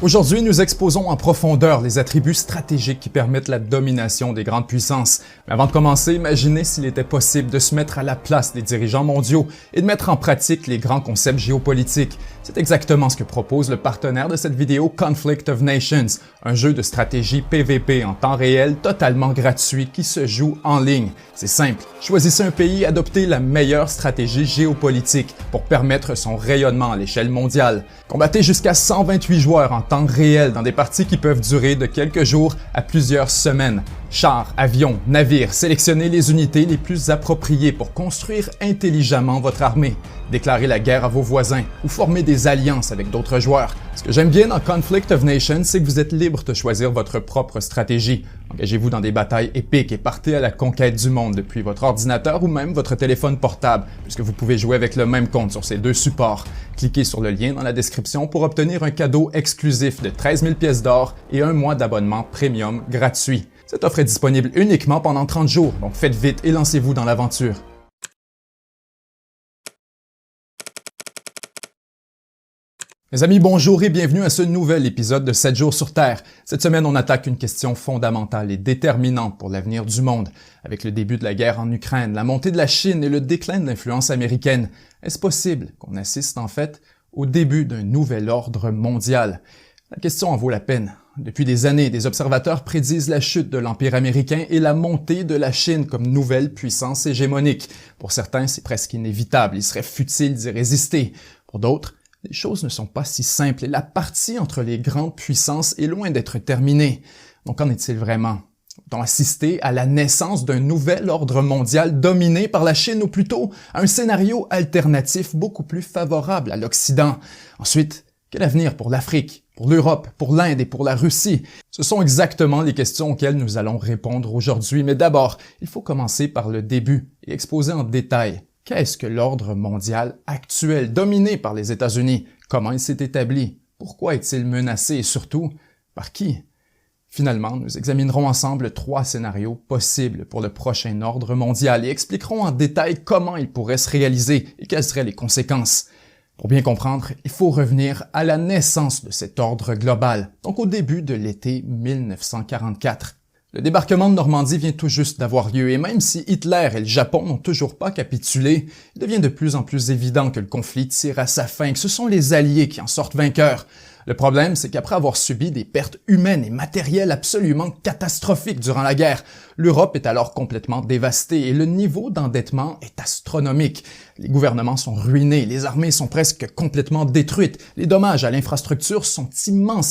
Aujourd'hui, nous exposons en profondeur les attributs stratégiques qui permettent la domination des grandes puissances. Mais avant de commencer, imaginez s'il était possible de se mettre à la place des dirigeants mondiaux et de mettre en pratique les grands concepts géopolitiques. C'est exactement ce que propose le partenaire de cette vidéo, Conflict of Nations, un jeu de stratégie PVP en temps réel totalement gratuit qui se joue en ligne. C'est simple, choisissez un pays et adoptez la meilleure stratégie géopolitique pour permettre son rayonnement à l'échelle mondiale. Combattez jusqu'à 128 joueurs en temps réel dans des parties qui peuvent durer de quelques jours à plusieurs semaines. Chars, avions, navires, sélectionnez les unités les plus appropriées pour construire intelligemment votre armée. Déclarez la guerre à vos voisins ou formez des alliances avec d'autres joueurs. Ce que j'aime bien dans Conflict of Nations, c'est que vous êtes libre de choisir votre propre stratégie. Engagez-vous dans des batailles épiques et partez à la conquête du monde depuis votre ordinateur ou même votre téléphone portable, puisque vous pouvez jouer avec le même compte sur ces deux supports. Cliquez sur le lien dans la description pour obtenir un cadeau exclusif de 13 000 pièces d'or et un mois d'abonnement premium gratuit. Cette offre est disponible uniquement pendant 30 jours, donc faites vite et lancez-vous dans l'aventure. Mes amis, bonjour et bienvenue à ce nouvel épisode de 7 jours sur Terre. Cette semaine, on attaque une question fondamentale et déterminante pour l'avenir du monde. Avec le début de la guerre en Ukraine, la montée de la Chine et le déclin de l'influence américaine, est-ce possible qu'on assiste en fait au début d'un nouvel ordre mondial? La question en vaut la peine. Depuis des années, des observateurs prédisent la chute de l'Empire américain et la montée de la Chine comme nouvelle puissance hégémonique. Pour certains, c'est presque inévitable, il serait futile d'y résister. Pour d'autres, les choses ne sont pas si simples et la partie entre les grandes puissances est loin d'être terminée. Donc qu'en est-il vraiment? Va-t-on assister à la naissance d'un nouvel ordre mondial dominé par la Chine ou plutôt à un scénario alternatif beaucoup plus favorable à l'Occident? Ensuite, quel avenir pour l'Afrique, pour l'Europe, pour l'Inde et pour la Russie? Ce sont exactement les questions auxquelles nous allons répondre aujourd'hui. Mais d'abord, il faut commencer par le début et exposer en détail. Qu'est-ce que l'ordre mondial actuel dominé par les États-Unis? Comment il s'est établi? Pourquoi est-il menacé et surtout, par qui? Finalement, nous examinerons ensemble 3 scénarios possibles pour le prochain ordre mondial et expliquerons en détail comment il pourrait se réaliser et quelles seraient les conséquences. Pour bien comprendre, il faut revenir à la naissance de cet ordre global, donc au début de l'été 1944. Le débarquement de Normandie vient tout juste d'avoir lieu et même si Hitler et le Japon n'ont toujours pas capitulé, il devient de plus en plus évident que le conflit tire à sa fin et que ce sont les Alliés qui en sortent vainqueurs. Le problème, c'est qu'après avoir subi des pertes humaines et matérielles absolument catastrophiques durant la guerre, l'Europe est alors complètement dévastée et le niveau d'endettement est astronomique. Les gouvernements sont ruinés, les armées sont presque complètement détruites, les dommages à l'infrastructure sont immenses